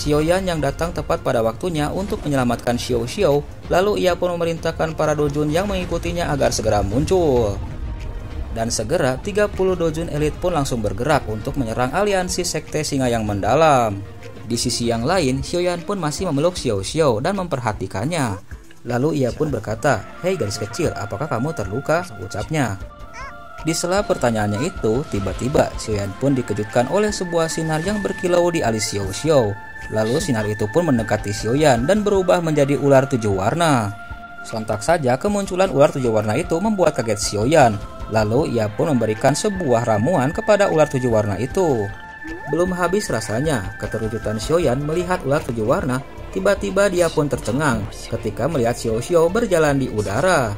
Xiaoyan yang datang tepat pada waktunya untuk menyelamatkan Xiao Xiao, lalu ia pun memerintahkan para dojun yang mengikutinya agar segera muncul. Dan segera 30 dojun elit pun langsung bergerak untuk menyerang aliansi sekte singa yang mendalam. Di sisi yang lain, Xiaoyan pun masih memeluk Xiao Xiao dan memperhatikannya. Lalu ia pun berkata, "Hei gadis kecil, apakah kamu terluka?" ucapnya. Di sela pertanyaannya itu, tiba-tiba Xiaoyan pun dikejutkan oleh sebuah sinar yang berkilau di alis Xiao Xiao. Lalu sinar itu pun mendekati Xiaoyan dan berubah menjadi ular 7 warna. Sontak saja kemunculan ular 7 warna itu membuat kaget Xiaoyan. Lalu ia pun memberikan sebuah ramuan kepada ular 7 warna itu. Belum habis rasanya, keterkejutan Xiaoyan melihat ular 7 warna, tiba-tiba dia pun tercengang ketika melihat Xiao Xiao berjalan di udara.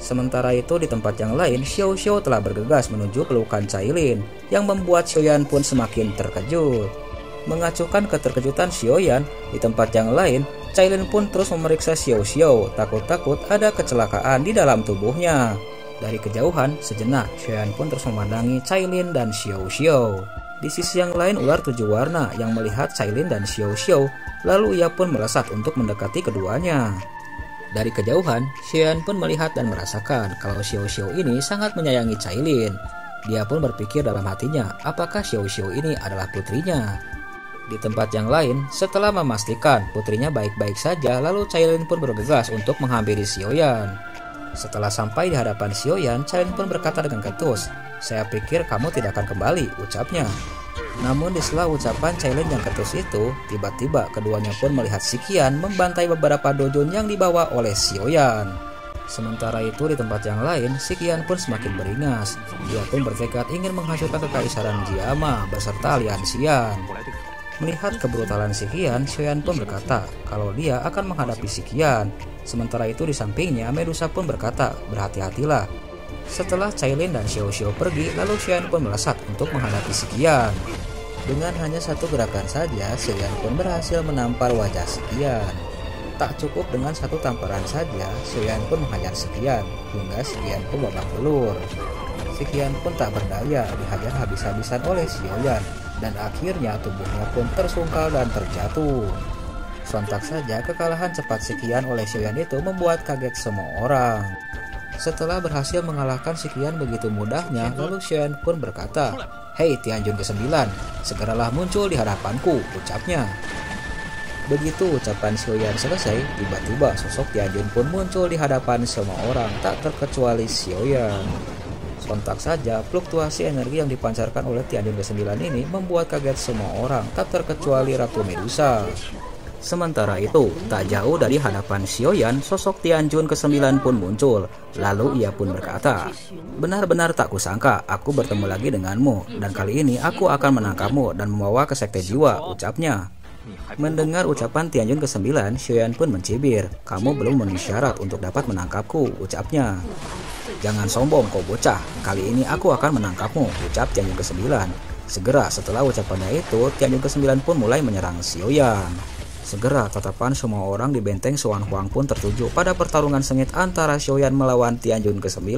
Sementara itu di tempat yang lain, Xiao Xiao telah bergegas menuju pelukan Cailin, yang membuat Xiaoyan pun semakin terkejut. Mengacuhkan keterkejutan Xiaoyan, di tempat yang lain, Cailin pun terus memeriksa Xiao Xiao, takut-takut ada kecelakaan di dalam tubuhnya. Dari kejauhan, sejenak, Xiaoyan pun terus memandangi Cailin dan Xiao Xiao. Di sisi yang lain, ular 7 warna yang melihat Cailin dan Xiao Xiao, lalu ia pun melesat untuk mendekati keduanya. Dari kejauhan, Xiaoyan pun melihat dan merasakan kalau Xiao Xiao ini sangat menyayangi Cailin. Dia pun berpikir dalam hatinya, apakah Xiao Xiao ini adalah putrinya? Di tempat yang lain, setelah memastikan putrinya baik-baik saja, lalu Cailin pun bergegas untuk menghampiri Xiaoyan. Setelah sampai di hadapan Xiaoyan, Cailin pun berkata dengan ketus, "Saya pikir kamu tidak akan kembali," ucapnya. Namun di sela ucapan Cailin yang ketus itu, tiba-tiba keduanya pun melihat si Qian membantai beberapa dojun yang dibawa oleh Xiaoyan. Sementara itu di tempat yang lain, si Qian pun semakin beringas. Dia pun bertekad ingin menghancurkan kekaisaran Jiama beserta aliansian. Melihat kebrutalan si Qian, Xiaoyan pun berkata kalau dia akan menghadapi si Qian. Sementara itu di sampingnya, Medusa pun berkata, "Berhati-hatilah." Setelah Cailin dan Xiao Xiao pergi, lalu Xiaoyan pun melesat untuk menghadapi si Qian. Dengan hanya satu gerakan saja, Xiaoyan pun berhasil menampar wajah si Qian. Tak cukup dengan satu tamparan saja, Xiaoyan pun menghajar si Qian, hingga si Qian pun babak belur. Si Qian pun tak berdaya, dihajar habis-habisan oleh Xiaoyan, dan akhirnya tubuhnya pun tersungkal dan terjatuh. Sontak saja kekalahan cepat si Qian oleh Xiaoyan itu membuat kaget semua orang. Setelah berhasil mengalahkan si Qian begitu mudahnya, lalu Xiaoyan pun berkata, "Hei Tianjun ke-9, segeralah muncul di hadapanku," ucapnya. Begitu ucapan Xiaoyan selesai, tiba-tiba sosok Tianjun pun muncul di hadapan semua orang, tak terkecuali Xiaoyan. Sontak saja fluktuasi energi yang dipancarkan oleh Tianjun ke-9 ini membuat kaget semua orang, tak terkecuali Ratu Medusa. Sementara itu, tak jauh dari hadapan Xiaoyan, sosok Tianjun ke-9 pun muncul. Lalu ia pun berkata, "Benar-benar tak kusangka aku bertemu lagi denganmu, dan kali ini aku akan menangkapmu dan membawa ke sekte jiwa," ucapnya. Mendengar ucapan Tianjun ke-9, Xiaoyan pun mencibir, "Kamu belum memenuhi syarat untuk dapat menangkapku," ucapnya. "Jangan sombong kau bocah, kali ini aku akan menangkapmu," ucap Tianjun ke-9. Segera setelah ucapannya itu, Tianjun ke-9 pun mulai menyerang Xiaoyan. Segera tatapan semua orang di benteng Xuan Huang pun tertuju pada pertarungan sengit antara Xiaoyan melawan Tianjun ke-9.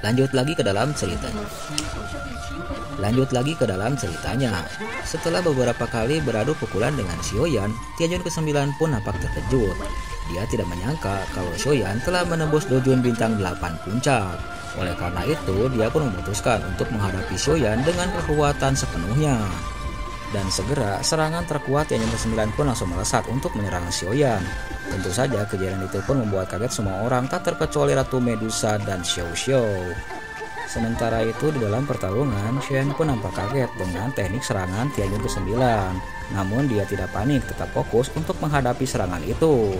Lanjut lagi ke dalam ceritanya. Setelah beberapa kali beradu pukulan dengan Xiaoyan, Tianjun ke-9 pun nampak terkejut. Dia tidak menyangka kalau Xiaoyan telah menembus dojun bintang 8 puncak. Oleh karena itu, dia pun memutuskan untuk menghadapi Xiaoyan dengan kekuatan sepenuhnya. Dan segera, serangan terkuat Tianjun ke-9 pun langsung melesat untuk menyerang Xiaoyan. Tentu saja, kejadian itu pun membuat kaget semua orang, tak terkecuali Ratu Medusa dan Xiao Xiao. Sementara itu, di dalam pertarungan, Xiaoyan pun nampak kaget dengan teknik serangan Tianjun ke-9. Namun, dia tidak panik, tetap fokus untuk menghadapi serangan itu.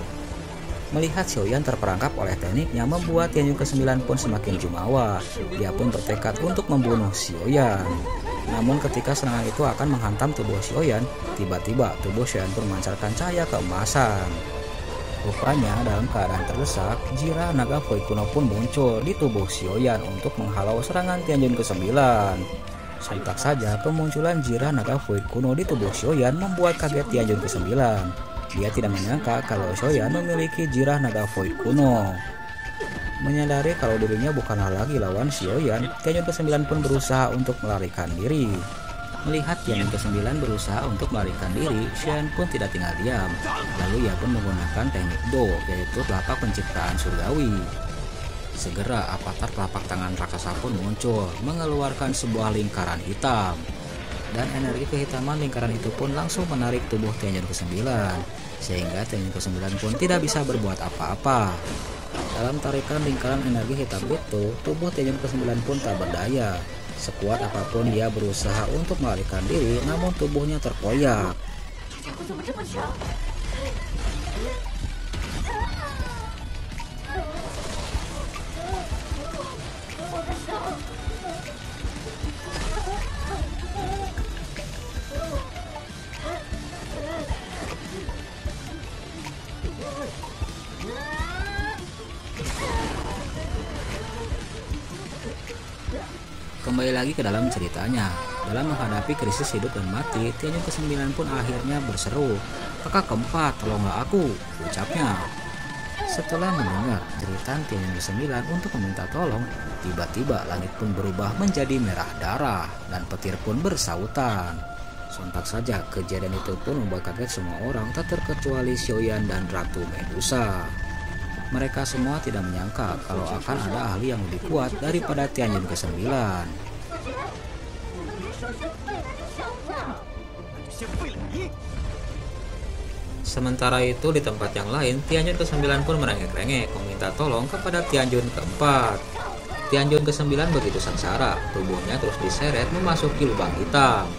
Melihat Xiaoyan terperangkap oleh tekniknya membuat Tianjun ke-9 pun semakin jumawa. Dia pun bertekad untuk membunuh Xiaoyan. Namun ketika serangan itu akan menghantam tubuh Xiaoyan, tiba-tiba tubuh Xiaoyan pun memancarkan cahaya keemasan. Rupanya dalam keadaan terdesak, Jirah naga void kuno pun muncul di tubuh Xiaoyan untuk menghalau serangan Tianjun ke-9. Sontak saja kemunculan Jirah naga void kuno di tubuh Xiaoyan membuat kaget Tianjun ke-9. Dia tidak menyangka kalau Xiaoyan memiliki Jirah naga void kuno. Menyadari kalau dirinya bukanlah lagi lawan Xiaoyan, Tianjun ke-9 pun berusaha untuk melarikan diri. Melihat Tianjun ke-9 berusaha untuk melarikan diri, Xiaoyan pun tidak tinggal diam. Lalu ia pun menggunakan teknik Do, yaitu telapak penciptaan surgawi. Segera avatar telapak tangan raksasa pun muncul, mengeluarkan sebuah lingkaran hitam. Dan energi kehitaman lingkaran itu pun langsung menarik tubuh Tianjun ke-9, sehingga Tianjun ke-9 pun tidak bisa berbuat apa-apa. Dalam tarikan lingkaran energi hitam itu, tubuh Tianjun ke-9 pun tak berdaya. Sekuat apapun dia berusaha untuk melarikan diri, namun tubuhnya terkoyak. Kembali lagi ke dalam ceritanya. Dalam menghadapi krisis hidup dan mati, Tianjun ke-9 pun akhirnya berseru, "Kakak keempat, tolonglah aku," ucapnya. Setelah mendengar jeritan Tianjun ke-9 untuk meminta tolong, tiba-tiba langit pun berubah menjadi merah darah dan petir pun bersautan. Sontak saja kejadian itu pun membuat kaget semua orang, tak terkecuali Xiaoyan dan Ratu Medusa. Mereka semua tidak menyangka kalau akan ada ahli yang lebih kuat daripada Tianjun ke-9. Sementara itu di tempat yang lain, Tianjun ke-9 pun merengek-rengek meminta tolong kepada Tianjun ke-4. Tianjun ke-9 begitu sengsara, tubuhnya terus diseret memasuki lubang hitam.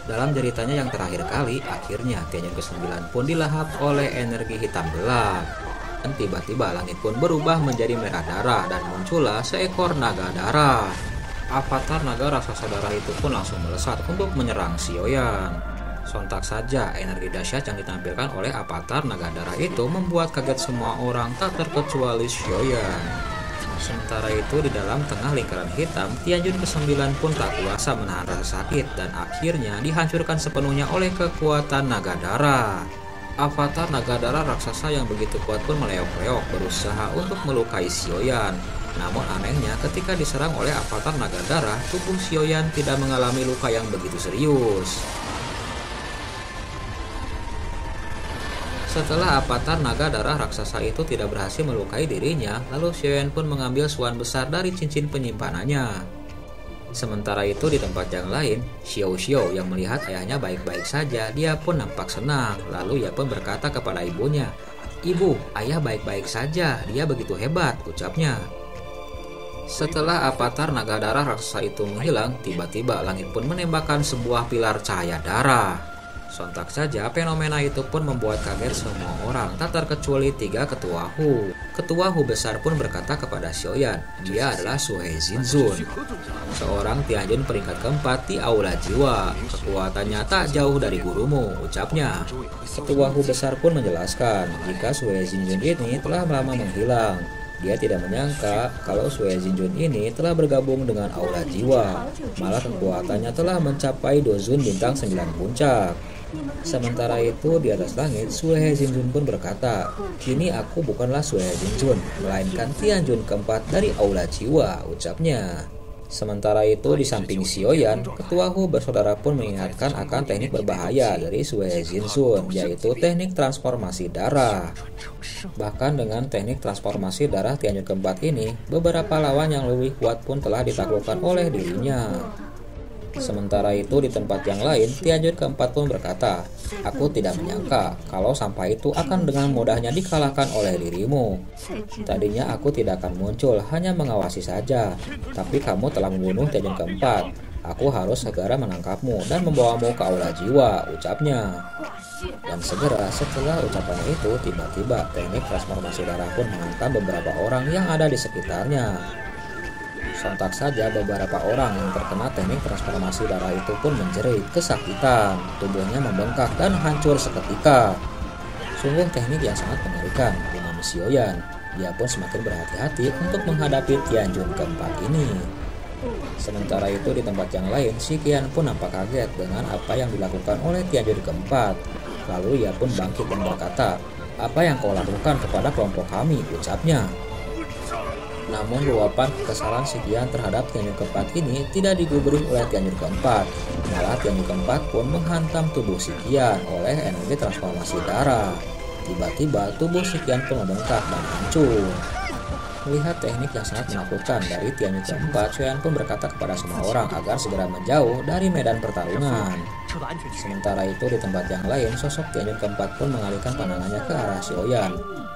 Dalam ceritanya yang terakhir kali, akhirnya Tianjun ke-9 pun dilahap oleh energi hitam gelap. Dan tiba-tiba langit pun berubah menjadi merah darah dan muncullah seekor naga darah. Avatar naga raksasa darah itu pun langsung melesat untuk menyerang Xiaoyan. Sontak saja energi dahsyat yang ditampilkan oleh avatar naga darah itu membuat kaget semua orang, tak terkecuali Xiaoyan. Sementara itu di dalam tengah lingkaran hitam, Tianjun ke-9 pun tak kuasa menahan rasa sakit dan akhirnya dihancurkan sepenuhnya oleh kekuatan naga darah. Avatar naga darah raksasa yang begitu kuat pun meleok-leok berusaha untuk melukai Xiaoyan. Namun anehnya ketika diserang oleh avatar naga darah, tubuh Xiaoyan tidak mengalami luka yang begitu serius. Setelah avatar naga darah raksasa itu tidak berhasil melukai dirinya, lalu Xiaoyan pun mengambil suan besar dari cincin penyimpanannya. Sementara itu di tempat yang lain, Xiao Xiao yang melihat ayahnya baik-baik saja, dia pun nampak senang. Lalu ia pun berkata kepada ibunya, "Ibu, ayah baik-baik saja, dia begitu hebat," ucapnya. Setelah avatar naga darah raksasa itu menghilang, tiba-tiba langit pun menembakkan sebuah pilar cahaya darah. Sontak saja fenomena itu pun membuat kaget semua orang, tak terkecuali 3 ketua Hu. Ketua Hu besar pun berkata kepada Xiaoyan, dia adalah Suhe Jinzun, seorang Tianjun peringkat keempat di aula jiwa. Kekuatannya tak jauh dari gurumu, ucapnya. Ketua Hu besar pun menjelaskan, jika Suhe Jinzun ini telah lama menghilang. Dia tidak menyangka kalau Suhe Jinzun ini telah bergabung dengan aula jiwa. Malah kekuatannya telah mencapai Dozun bintang 9 puncak. Sementara itu di atas langit, Suhe Jinzun pun berkata, "Kini aku bukanlah Suhe Jinzun, melainkan Tianjun keempat dari aula jiwa," ucapnya. Sementara itu di samping Xiaoyan, Ketua Hu bersaudara pun mengingatkan akan teknik berbahaya dari Sue Jinsun, yaitu teknik transformasi darah. Bahkan dengan teknik transformasi darah Tianjun keempat ini, beberapa lawan yang lebih kuat pun telah ditaklukkan oleh dirinya. Sementara itu di tempat yang lain, Tianjun keempat pun berkata, "Aku tidak menyangka kalau sampah itu akan dengan mudahnya dikalahkan oleh dirimu. Tadinya aku tidak akan muncul, hanya mengawasi saja. Tapi kamu telah membunuh Tianjun keempat. Aku harus segera menangkapmu dan membawamu ke aula jiwa," ucapnya. Dan segera setelah ucapannya itu, tiba-tiba teknik transformasi darah pun menghantam beberapa orang yang ada di sekitarnya. Sontak saja beberapa orang yang terkena teknik transformasi darah itu pun menjerit kesakitan, tubuhnya membengkak dan hancur seketika. Sungguh teknik yang sangat mengerikan, gumam Xiaoyan. Dia pun semakin berhati-hati untuk menghadapi Tianjun keempat ini. Sementara itu di tempat yang lain, Shi Qian pun nampak kaget dengan apa yang dilakukan oleh Tianjun keempat. Lalu ia pun bangkit dan berkata, "Apa yang kau lakukan kepada kelompok kami?" ucapnya. Namun luapan kekesalan Shi Qian terhadap Tianjun keempat ini tidak digubris oleh Tianjun keempat. Malah Tianjun keempat pun menghantam tubuh Shi Qian oleh energi transformasi darah. Tiba-tiba tubuh Shi Qian pun membengkak dan hancur. Melihat teknik yang sangat menakutkan dari Tianjun keempat, Xiaoyan pun berkata kepada semua orang agar segera menjauh dari medan pertarungan. Sementara itu di tempat yang lain, sosok Tianjun keempat pun mengalihkan pandangannya ke arah Xiaoyan.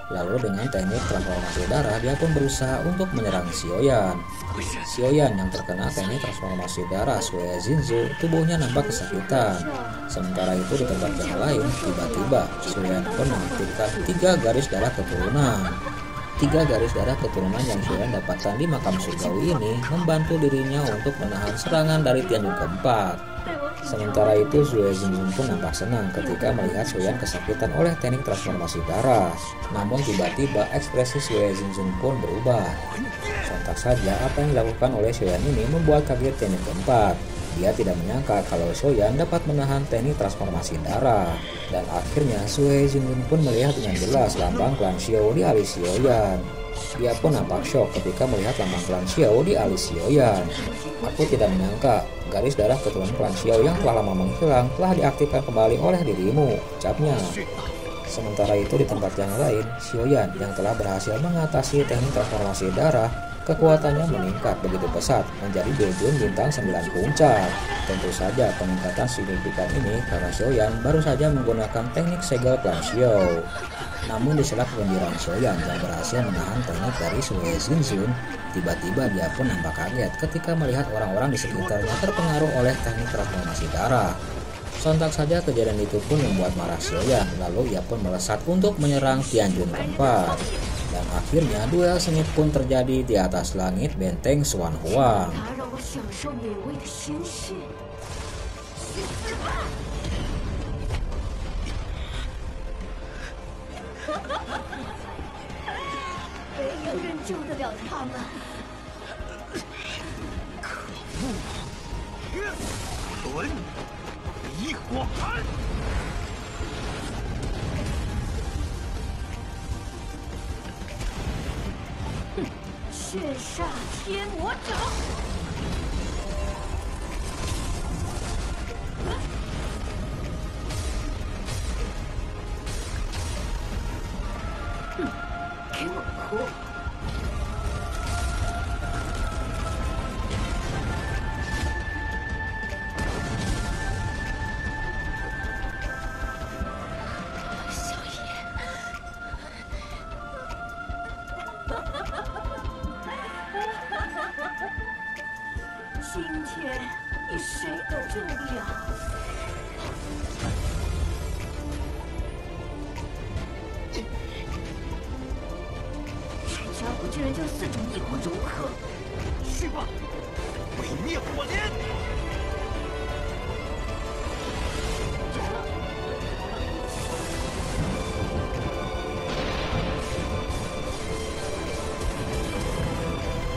Lalu dengan teknik transformasi darah, dia pun berusaha untuk menyerang Xiaoyan. Xiaoyan yang terkena teknik transformasi darah Sue Jinsun, tubuhnya nampak kesakitan. Sementara itu di tempat yang lain, tiba-tiba Xiaoyan pun mengaktifkan 3 garis darah keturunan. 3 garis darah keturunan yang Xiaoyan dapatkan di makam surgawi ini membantu dirinya untuk menahan serangan dari Tianjun keempat. Sementara itu Sue Jinsun pun nampak senang ketika melihat Xiaoyan kesakitan oleh teknik transformasi darah. Namun tiba-tiba ekspresi Sue Jinsun pun berubah. Sontak saja apa yang dilakukan oleh Xiaoyan ini membuat kaget Tianjun keempat. Dia tidak menyangka kalau Xiaoyan dapat menahan teknik transformasi darah. Dan akhirnya Sue Jinsun pun melihat dengan jelas lambang klan Xiao di alis Xiaoyan. Dia pun nampak syok ketika melihat lambang klan Xiao di alis Xiaoyan. "Aku tidak menyangka garis darah keturunan klan Xiao yang telah lama menghilang telah diaktifkan kembali oleh dirimu," ucapnya. Sementara itu di tempat yang lain, Xiaoyan yang telah berhasil mengatasi teknik transformasi darah, kekuatannya meningkat begitu pesat menjadi dojun bintang 9 puncak. Tentu saja peningkatan signifikan ini karena Xiaoyan baru saja menggunakan teknik segel klan Xiao. Namun di sela kegembiraan Xiaoyan yang berhasil menahan teknik dari Sue Jinsun, tiba-tiba dia pun nampak kaget ketika melihat orang-orang di sekitarnya terpengaruh oleh teknik transformasi darah. Sontak saja kejadian itu pun membuat marah Xiaoyan, lalu ia pun melesat untuk menyerang Tianjun keempat. Dan akhirnya duel sengit pun terjadi di atas langit benteng Xuan Huang.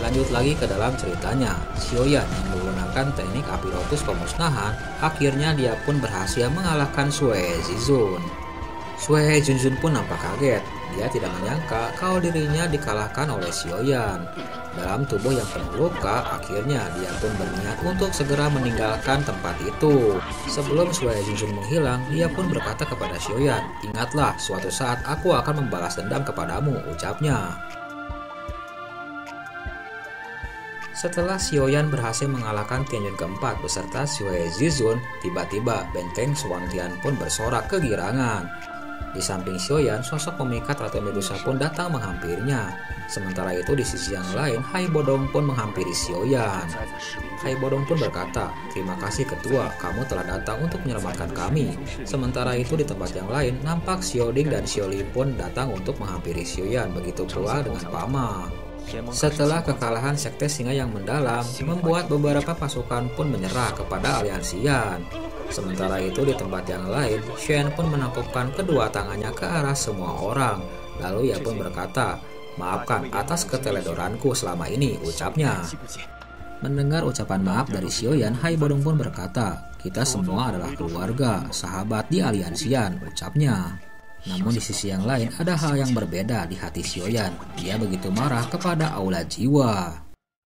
Lanjut lagi ke dalam ceritanya, Xiaoyan yang menggunakan teknik api lotus pemusnahan, akhirnya dia pun berhasil mengalahkan Sue Jinsun. Sue Jinsun pun nampak kaget. Dia tidak menyangka kalau dirinya dikalahkan oleh Xiaoyan. Dalam tubuh yang penuh luka, akhirnya dia pun berniat untuk segera meninggalkan tempat itu. Sebelum Sui Jinjun menghilang, dia pun berkata kepada Xiaoyan, "Ingatlah, suatu saat aku akan membalas dendam kepadamu," ucapnya. Setelah Xiaoyan berhasil mengalahkan Tianjun keempat beserta Sui Zizun, tiba-tiba benteng Shuangtian pun bersorak kegirangan. Di samping Xiaoyan, sosok pemikat Ratu Medusa pun datang menghampirinya. Sementara itu di sisi yang lain, Hai Bodong pun menghampiri Xiaoyan. Hai Bodong pun berkata, "Terima kasih ketua, kamu telah datang untuk menyelamatkan kami." Sementara itu di tempat yang lain, nampak Xiaoding dan Xiaoli pun datang untuk menghampiri Xiaoyan, begitu pula dengan Pama. Setelah kekalahan Sekte Singa yang mendalam, membuat beberapa pasukan pun menyerah kepada aliansian. Sementara itu di tempat yang lain, Shen pun menangkupkan kedua tangannya ke arah semua orang. Lalu ia pun berkata, "Maafkan atas keteledoranku selama ini," ucapnya. Mendengar ucapan maaf dari Xiaoyan, Hai Bodong pun berkata, "Kita semua adalah keluarga, sahabat di aliansian," ucapnya. Namun di sisi yang lain ada hal yang berbeda di hati Xiaoyan. Dia begitu marah kepada Aula Jiwa.